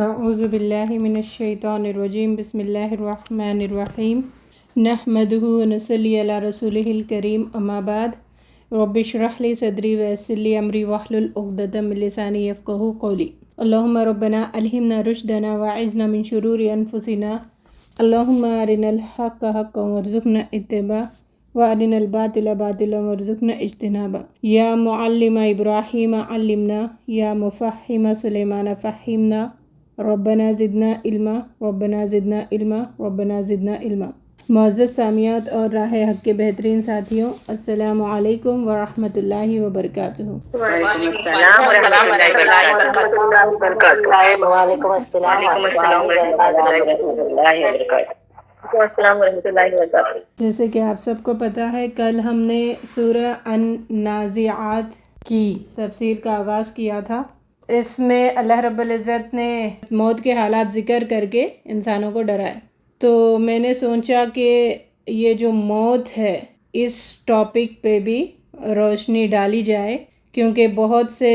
اعوذ باللہ من الشیطان الرجیم بسم اللہ الرحمن الرحیم نحمدہ ونصلی علی رسولہ الکریم اما بعد رب اشرح لی صدری ویسر لی امری واحلل عقدۃ من لسانی یفقہوا قولی اللہم ربنا الہمنا رشدنا واعذنا من شرور انفسنا اللہم ارنا الحق حقا وارزقنا اتباعہ وارنا الباطل باطلا وارزقنا اجتنابہ یا معلم ابراہیم علمنا یا مفہم سلیمان فہمنا ربنا زدنا علما ربنا زدنا علما ربنا زدنا علما۔ معزز سامعات اور راہ حق کے بہترین ساتھیوں، السلام علیکم ورحمۃ اللہ وبرکاتہ۔ وعلیکم السلام ورحمۃ اللہ وبرکاتہ۔ وعلیکم السلام السلام ورحمۃ اللہ وبرکاتہ۔ جیسے کہ آپ سب کو پتہ ہے، کل ہم نے سورہ النازعات کی تفسیر کا آغاز کیا تھا۔ اس میں اللہ رب العزت نے موت کے حالات ذکر کر کے انسانوں کو ڈرایا، تو میں نے سوچا کہ یہ جو موت ہے اس ٹاپک پہ بھی روشنی ڈالی جائے، کیونکہ بہت سے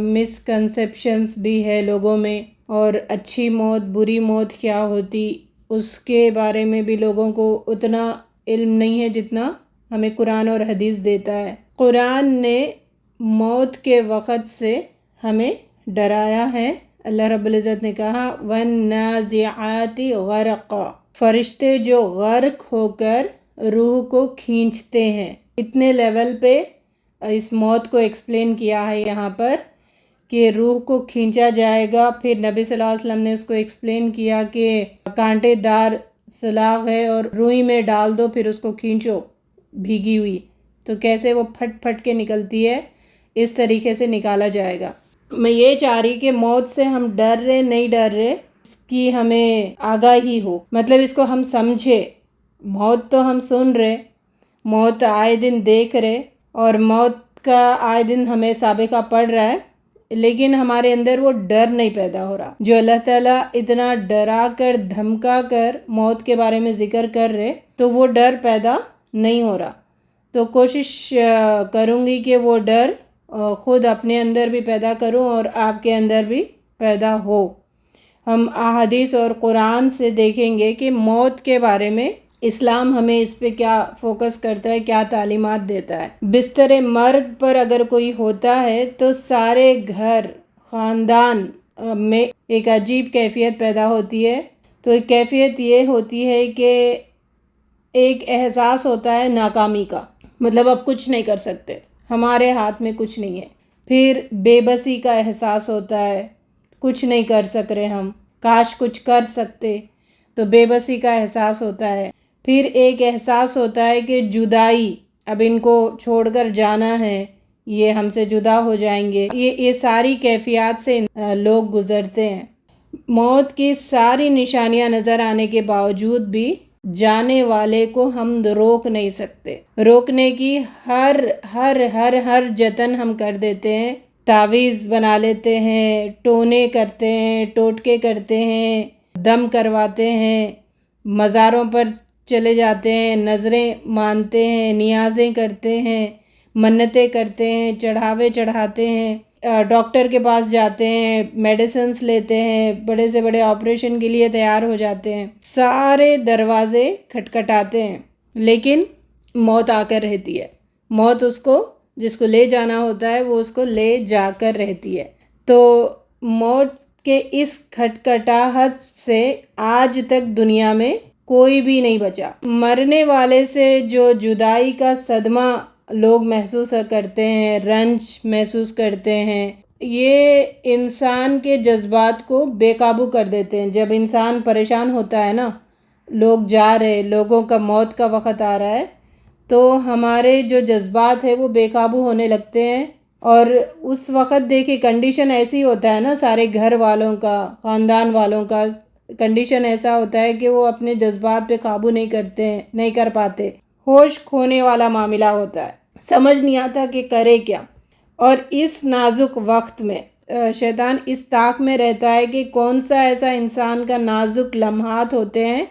مسکنسیپشنز بھی ہے لوگوں میں، اور اچھی موت بری موت کیا ہوتی اس کے بارے میں بھی لوگوں کو اتنا علم نہیں ہے جتنا ہمیں قرآن اور حدیث دیتا ہے۔ قرآن نے موت کے وقت سے ہمیں ڈرایا ہے۔ اللہ رب العزت نے کہا وَالنَّازِعَاتِ غَرْقًا، فرشتے جو غرق ہو کر روح کو کھینچتے ہیں۔ اتنے لیول پہ اس موت کو ایکسپلین کیا ہے یہاں پر کہ روح کو کھینچا جائے گا۔ پھر نبی صلی اللہ علیہ وسلم نے اس کو ایکسپلین کیا کہ کانٹے دار سلاخ ہے اور روئی میں ڈال دو، پھر اس کو کھینچو بھیگی ہوئی، تو کیسے وہ پھٹ پھٹ کے نکلتی ہے، اس طریقے سے نکالا جائے گا۔ میں یہ چاہ رہی کہ موت سے ہم ڈر رہے نہیں ڈر رہے، اس کی ہمیں آگاہی ہو، مطلب اس کو ہم سمجھے۔ موت تو ہم سن رہے، موت آئے دن دیکھ رہے، اور موت کا آئے دن ہمیں سابقہ پڑ رہا ہے، لیکن ہمارے اندر وہ ڈر نہیں پیدا ہو رہا جو اللہ تعالیٰ اتنا ڈرا کر دھمکا کر موت کے بارے میں ذکر کر رہے، تو وہ ڈر پیدا نہیں ہو رہا۔ تو کوشش کروں گی کہ وہ ڈر خود اپنے اندر بھی پیدا کروں اور آپ کے اندر بھی پیدا ہو۔ ہم احادیث اور قرآن سے دیکھیں گے کہ موت کے بارے میں اسلام ہمیں اس پہ کیا فوکس کرتا ہے، کیا تعلیمات دیتا ہے۔ بستر مرگ پر اگر کوئی ہوتا ہے تو سارے گھر خاندان میں ایک عجیب کیفیت پیدا ہوتی ہے۔ تو ایک کیفیت یہ ہوتی ہے کہ ایک احساس ہوتا ہے ناکامی کا، مطلب اب کچھ نہیں کر سکتے، ہمارے ہاتھ میں کچھ نہیں ہے۔ پھر بے بسی کا احساس ہوتا ہے، کچھ نہیں کر سک رہے ہم، کاش کچھ کر سکتے، تو بے بسی کا احساس ہوتا ہے۔ پھر ایک احساس ہوتا ہے کہ جدائی، اب ان کو چھوڑ کر جانا ہے، یہ ہم سے جدا ہو جائیں گے۔ یہ ساری کیفیات سے لوگ گزرتے ہیں۔ موت کی ساری نشانیاں نظر آنے کے باوجود بھی جانے والے کو ہم روک نہیں سکتے۔ روکنے کی ہر جتن ہم کر دیتے ہیں، تعویذ بنا لیتے ہیں، ٹونے کرتے ہیں، ٹوٹکے کرتے ہیں، دم کرواتے ہیں، مزاروں پر چلے جاتے ہیں، نظریں مانتے ہیں، نیازیں کرتے ہیں، منتیں کرتے ہیں، چڑھاوے چڑھاتے ہیں، ڈاکٹر کے پاس جاتے ہیں، میڈیسنز لیتے ہیں، بڑے سے بڑے آپریشن کے لیے تیار ہو جاتے ہیں، سارے دروازے کھٹکھٹاتے ہیں، لیکن موت آ کر رہتی ہے۔ موت اس کو جس کو لے جانا ہوتا ہے وہ اس کو لے جا کر رہتی ہے۔ تو موت کے اس کھٹکھٹاہٹ سے آج تک دنیا میں کوئی بھی نہیں بچا۔ مرنے والے سے جو جدائی کا صدمہ لوگ محسوس کرتے ہیں، رنج محسوس کرتے ہیں، یہ انسان کے جذبات کو بے قابو کر دیتے ہیں۔ جب انسان پریشان ہوتا ہے نا، لوگ جا رہے، لوگوں کا موت کا وقت آ رہا ہے، تو ہمارے جو جذبات ہیں وہ بے قابو ہونے لگتے ہیں، اور اس وقت دیکھیں کنڈیشن ایسی ہوتا ہے نا، سارے گھر والوں کا، خاندان والوں کا کنڈیشن ایسا ہوتا ہے کہ وہ اپنے جذبات پہ قابو نہیں کرتے ہیں، نہیں کر پاتے، ہوش کھونے والا معاملہ ہوتا ہے، سمجھ نہیں آتا کہ کرے کیا۔ اور اس نازک وقت میں شیطان اس طاق میں رہتا ہے کہ کون سا ایسا انسان کا نازک لمحات ہوتے ہیں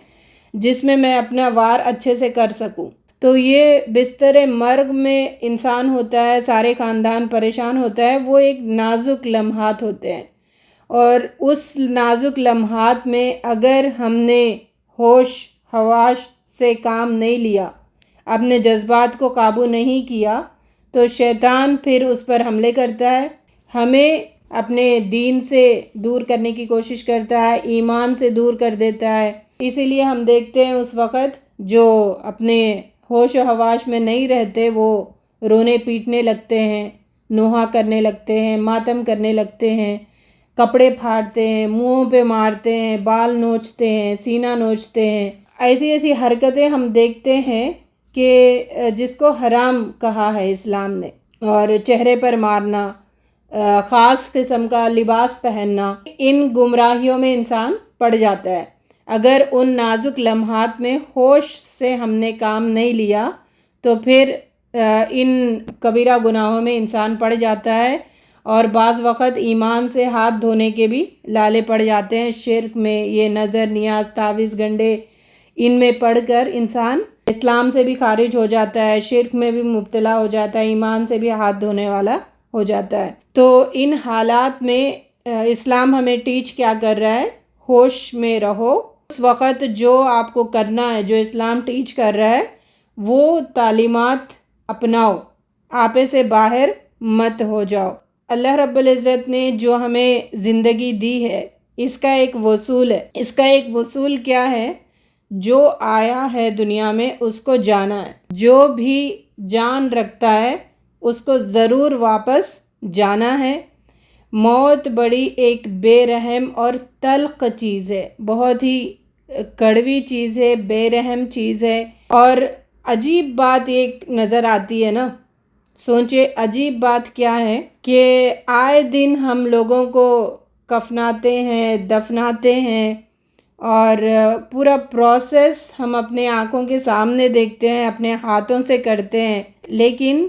جس میں میں اپنا وار اچھے سے کر سکوں۔ تو یہ بستر مرگ میں انسان ہوتا ہے، سارے خاندان پریشان ہوتا ہے، وہ ایک نازک لمحات ہوتے ہیں، اور اس نازک لمحات میں اگر ہم نے ہوش حواس سے کام نہیں لیا، اپنے جذبات کو قابو نہیں کیا، تو شیطان پھر اس پر حملے کرتا ہے، ہمیں اپنے دین سے دور کرنے کی کوشش کرتا ہے، ایمان سے دور کر دیتا ہے۔ اسی لیے ہم دیکھتے ہیں اس وقت جو اپنے ہوش و حواس میں نہیں رہتے وہ رونے پیٹنے لگتے ہیں، نوحہ کرنے لگتے ہیں، ماتم کرنے لگتے ہیں، کپڑے پھاڑتے ہیں، منہوں پہ مارتے ہیں، بال نوچتے ہیں، سینہ نوچتے ہیں۔ ایسی ایسی حرکتیں ہم دیکھتے ہیں کہ جس کو حرام کہا ہے اسلام نے، اور چہرے پر مارنا، خاص قسم کا لباس پہننا، ان گمراہیوں میں انسان پڑ جاتا ہے۔ اگر ان نازک لمحات میں ہوش سے ہم نے کام نہیں لیا تو پھر ان کبیرہ گناہوں میں انسان پڑ جاتا ہے، اور بعض وقت ایمان سے ہاتھ دھونے کے بھی لالے پڑ جاتے ہیں۔ شرک میں یہ نظر نیاز تعویذ گنڈے ان میں پڑھ کر انسان اسلام سے بھی خارج ہو جاتا ہے، شرک میں بھی مبتلا ہو جاتا ہے، ایمان سے بھی ہاتھ دھونے والا ہو جاتا ہے۔ تو ان حالات میں اسلام ہمیں ٹیچ کیا کر رہا ہے؟ ہوش میں رہو، اس وقت جو آپ کو کرنا ہے، جو اسلام ٹیچ کر رہا ہے وہ تعلیمات اپناؤ، آپے سے باہر مت ہو جاؤ۔ اللہ رب العزت نے جو ہمیں زندگی دی ہے اس کا ایک وصول ہے۔ اس کا ایک وصول کیا ہے؟ جو آیا ہے دنیا میں اس کو جانا ہے، جو بھی جان رکھتا ہے اس کو ضرور واپس جانا ہے۔ موت بڑی ایک بے رحم اور تلخ چیز ہے، بہت ہی کڑوی چیز ہے، بے رحم چیز ہے، اور عجیب بات ایک نظر آتی ہے نا، سوچے عجیب بات کیا ہے کہ آئے دن ہم لوگوں کو کفناتے ہیں، دفناتے ہیں، اور پورا پروسیس ہم اپنے آنکھوں کے سامنے دیکھتے ہیں، اپنے ہاتھوں سے کرتے ہیں، لیکن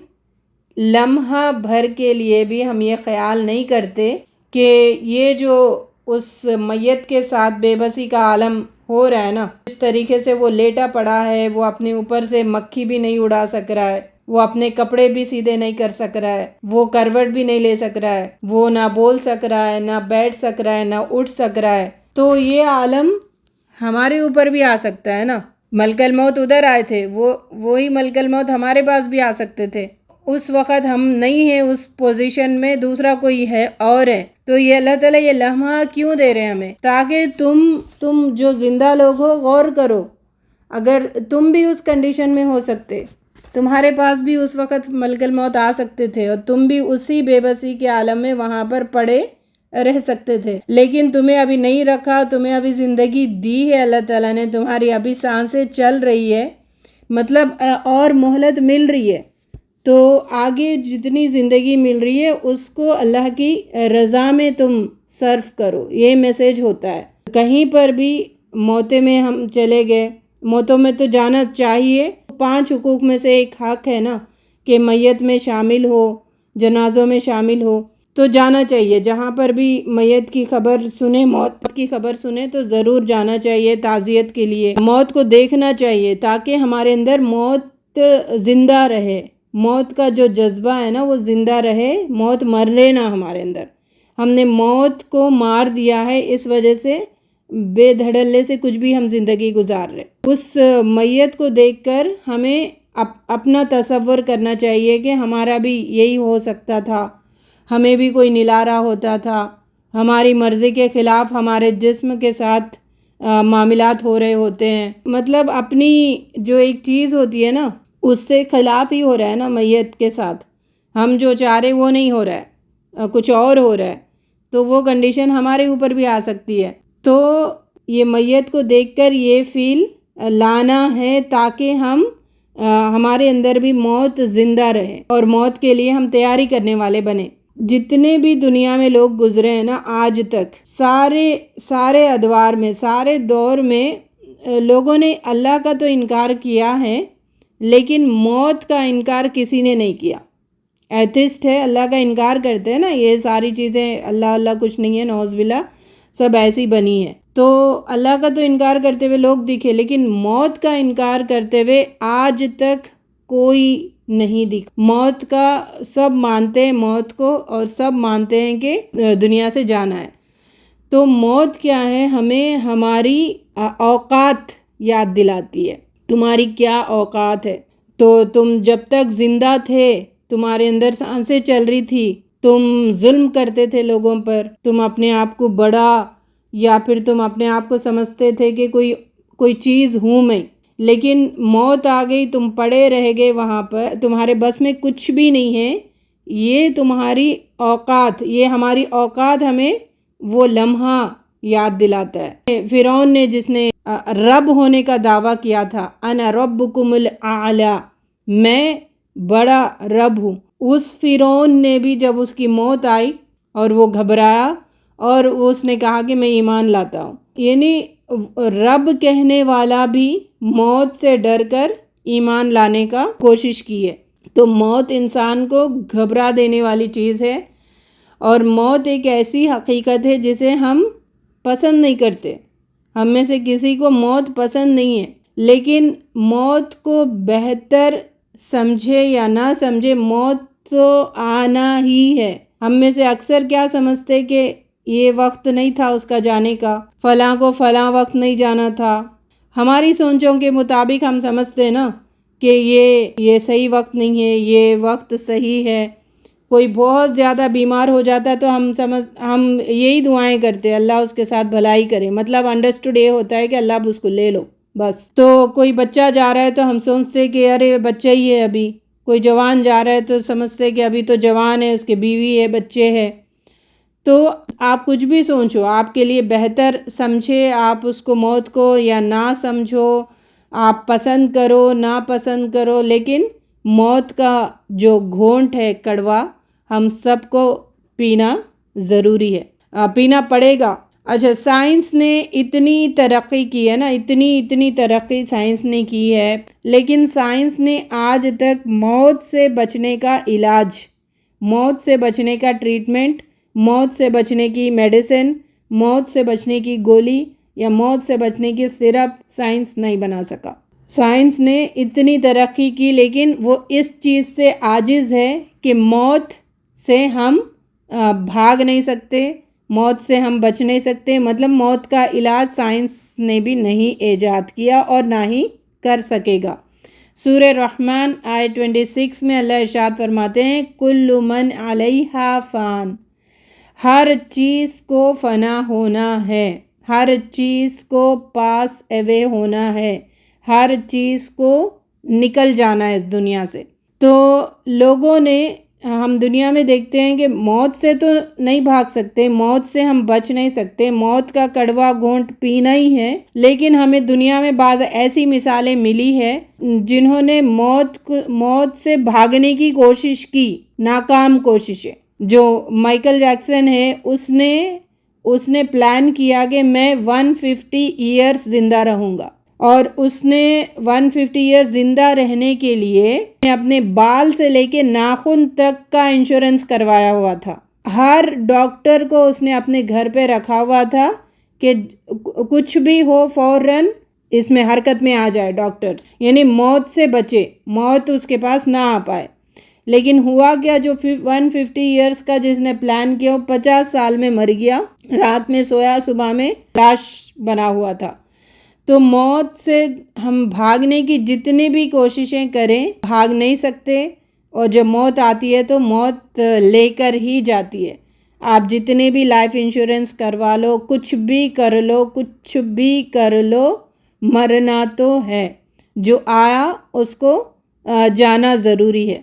لمحہ بھر کے لیے بھی ہم یہ خیال نہیں کرتے کہ یہ جو اس میت کے ساتھ بے بسی کا عالم ہو رہا ہے نا، اس طریقے سے وہ لیٹا پڑا ہے، وہ اپنے اوپر سے مکھی بھی نہیں اڑا سک رہا ہے، وہ اپنے کپڑے بھی سیدھے نہیں کر سک رہا ہے، وہ کروٹ بھی نہیں لے سک رہا ہے، وہ نہ بول سک رہا ہے، نہ بیٹھ سک رہا ہے، نہ اٹھ سک رہا ہے، تو یہ عالم ہمارے اوپر بھی آ سکتا ہے نا۔ ملک الموت ادھر آئے تھے، وہی ملک الموت ہمارے پاس بھی آ سکتے تھے۔ اس وقت ہم نہیں ہیں اس پوزیشن میں، دوسرا کوئی ہے اور ہے، تو یہ اللہ تعالیٰ یہ لمحہ کیوں دے رہے ہیں ہمیں؟ تاکہ تم جو زندہ لوگ ہو غور کرو، اگر تم بھی اس کنڈیشن میں ہو سکتے، تمہارے پاس بھی اس وقت ملک الموت آ سکتے تھے، اور تم بھی اسی بے بسی کے عالم میں وہاں پر پڑے رہ سکتے تھے، لیکن تمہیں ابھی نہیں رکھا، تمہیں ابھی زندگی دی ہے اللہ تعالیٰ نے، تمہاری ابھی سانسیں چل رہی ہے، مطلب اور مہلت مل رہی ہے، تو آگے جتنی زندگی مل رہی ہے اس کو اللہ کی رضا میں تم صرف کرو، یہ میسیج ہوتا ہے۔ کہیں پر بھی موتیں میں ہم چلے گئے، موتوں میں تو جانا چاہیے، 5 حقوق میں سے ایک حق ہے نا کہ میت میں شامل ہو، جنازوں میں شامل ہو، تو جانا چاہیے۔ جہاں پر بھی میت کی خبر سنیں، موت کی خبر سنیں تو ضرور جانا چاہیے تعزیت کے لیے، موت کو دیکھنا چاہیے تاکہ ہمارے اندر موت زندہ رہے، موت کا جو جذبہ ہے نا وہ زندہ رہے، موت مرے نہ ہمارے اندر۔ ہم نے موت کو مار دیا ہے، اس وجہ سے بے دھڑلے سے کچھ بھی ہم زندگی گزار رہے۔ اس میت کو دیکھ کر ہمیں اپنا تصور کرنا چاہیے کہ ہمارا بھی یہی ہو سکتا تھا، ہمیں بھی کوئی نلارا ہوتا تھا، ہماری مرضی کے خلاف ہمارے جسم کے ساتھ معاملات ہو رہے ہوتے ہیں، مطلب اپنی جو ایک چیز ہوتی ہے نا اس سے خلاف ہی ہو رہا ہے نا میت کے ساتھ، ہم جو چاہ رہے وہ نہیں ہو رہا ہے، کچھ اور ہو رہا ہے، تو وہ کنڈیشن ہمارے اوپر بھی آ سکتی ہے۔ تو یہ میت کو دیکھ کر یہ فیل لانا ہے تاکہ ہمارے اندر بھی موت زندہ رہے اور موت کے لیے ہم تیاری کرنے والے بنے۔ جتنے بھی دنیا میں لوگ گزرے ہیں نا آج تک، سارے ادوار میں، سارے دور میں لوگوں نے اللہ کا تو انکار کیا ہے، لیکن موت کا انکار کسی نے نہیں کیا۔ ایتھسٹ ہے، اللہ کا انکار کرتے ہیں نا، یہ ساری چیزیں اللہ کچھ نہیں ہے، نعوذ باللہ، سب ایسی بنی ہے، تو اللہ کا تو انکار کرتے ہوئے لوگ دکھے، لیکن موت کا انکار کرتے ہوئے آج تک کوئی نہیں دکھا۔ موت کا سب مانتے ہیں، موت کو، اور سب مانتے ہیں کہ دنیا سے جانا ہے، تو موت کیا ہے؟ ہمیں ہماری اوقات یاد دلاتی ہے، تمہاری کیا اوقات ہے۔ تو تم جب تک زندہ تھے، تمہارے اندر سانسیں چل رہی تھی، تم ظلم کرتے تھے لوگوں پر، تم اپنے آپ کو بڑا، یا پھر تم اپنے آپ کو سمجھتے تھے کہ کوئی چیز ہوں میں، لیکن موت آ گئی، تم پڑے رہ گئے وہاں پر، تمہارے بس میں کچھ بھی نہیں ہے۔ یہ تمہاری اوقات، یہ ہماری اوقات ہمیں وہ لمحہ یاد دلاتا ہے۔ فرعون نے، جس نے رب ہونے کا دعویٰ کیا تھا، انا ربکم الاعلی، میں بڑا رب ہوں، اس فرعون نے بھی جب اس کی موت آئی اور وہ گھبرایا اور اس نے کہا کہ میں ایمان لاتا ہوں، یعنی رب کہنے والا بھی موت سے ڈر کر ایمان لانے کا کوشش کی ہے۔ تو موت انسان کو گھبرا دینے والی چیز ہے، اور موت ایک ایسی حقیقت ہے جسے ہم پسند نہیں کرتے، ہم میں سے کسی کو موت پسند نہیں ہے، لیکن موت کو بہتر سمجھے یا نہ سمجھے، موت تو آنا ہی ہے۔ ہم میں سے اکثر کیا سمجھتے کہ یہ وقت نہیں تھا اس کا جانے کا، فلاں کو فلاں وقت نہیں جانا تھا، ہماری سوچوں کے مطابق ہم سمجھتے نا کہ یہ صحیح وقت نہیں ہے، یہ وقت صحیح ہے۔ کوئی بہت زیادہ بیمار ہو جاتا ہے تو ہم یہی دعائیں کرتے، اللہ اس کے ساتھ بھلائی کرے، مطلب انڈرسٹوڈ یہ ہوتا ہے کہ اللہ اب اس کو لے لو بس۔ تو کوئی بچہ جا رہا ہے تو ہم سوچتے کہ ارے بچہ ہی ہے ابھی، کوئی جوان جا رہا ہے تو سمجھتے کہ ابھی تو جوان ہے، اس کے بیوی ہے، بچے ہے۔ تو آپ کچھ بھی سوچو، آپ کے لیے بہتر سمجھے، آپ اس کو موت کو یا نہ سمجھو، آپ پسند کرو نہ پسند کرو، لیکن موت کا جو گھونٹ ہے کڑوا، ہم سب کو پینا ضروری ہے، پینا پڑے گا۔ اچھا، سائنس نے اتنی ترقی کی ہے نا، اتنی ترقی سائنس نے کی ہے، لیکن سائنس نے آج تک موت سے بچنے کا علاج، موت سے بچنے کا ٹریٹمنٹ، موت سے بچنے کی میڈیسن، موت سے بچنے کی گولی یا موت سے بچنے کی سرپ سائنس نہیں بنا سکا۔ سائنس نے اتنی ترقی کی، لیکن وہ اس چیز سے عاجز ہے کہ موت سے ہم بھاگ نہیں سکتے، موت سے ہم بچ نہیں سکتے، مطلب موت کا علاج سائنس نے بھی نہیں ایجاد کیا اور نہ ہی کر سکے گا۔ سورہ رحمن آیت 26 میں اللہ ارشاد فرماتے ہیں، کل من علیہا فان، ہر چیز کو فنا ہونا ہے، ہر چیز کو پاس اوے ہونا ہے، ہر چیز کو نکل جانا ہے اس دنیا سے۔ تو لوگوں نے، ہم دنیا میں دیکھتے ہیں کہ موت سے تو نہیں بھاگ سکتے، موت سے ہم بچ نہیں سکتے، موت کا کڑوا گھونٹ پینا ہی ہے، لیکن ہمیں دنیا میں بعض ایسی مثالیں ملی ہے جنہوں نے موت سے بھاگنے کی کوشش کی، ناکام کوششیں۔ جو مائیکل جیکسن ہے، اس نے پلان کیا کہ میں 150 ایئرز زندہ رہوں گا، اور اس نے 150 ایئرز زندہ رہنے کے لیے اپنے بال سے لے کے ناخن تک کا انشورنس کروایا ہوا تھا۔ ہر ڈاکٹر کو اس نے اپنے گھر پہ رکھا ہوا تھا کہ کچھ بھی ہو فوراً اس میں حرکت میں آ جائے ڈاکٹر، یعنی موت سے بچے، موت اس کے پاس نہ آ پائے۔ لیکن ہوا کیا، جو 150 ایئرز کا جس نے پلان کیا، 50 سال میں مر گیا، رات میں سویا، صبح میں لاش بنا ہوا تھا۔ تو موت سے ہم بھاگنے کی جتنی بھی کوششیں کریں، بھاگ نہیں سکتے، اور جب موت آتی ہے تو موت لے کر ہی جاتی ہے۔ آپ جتنے بھی لائف انشورنس کروا لو، کچھ بھی کر لو، مرنا تو ہے، جو آیا اس کو جانا ضروری ہے۔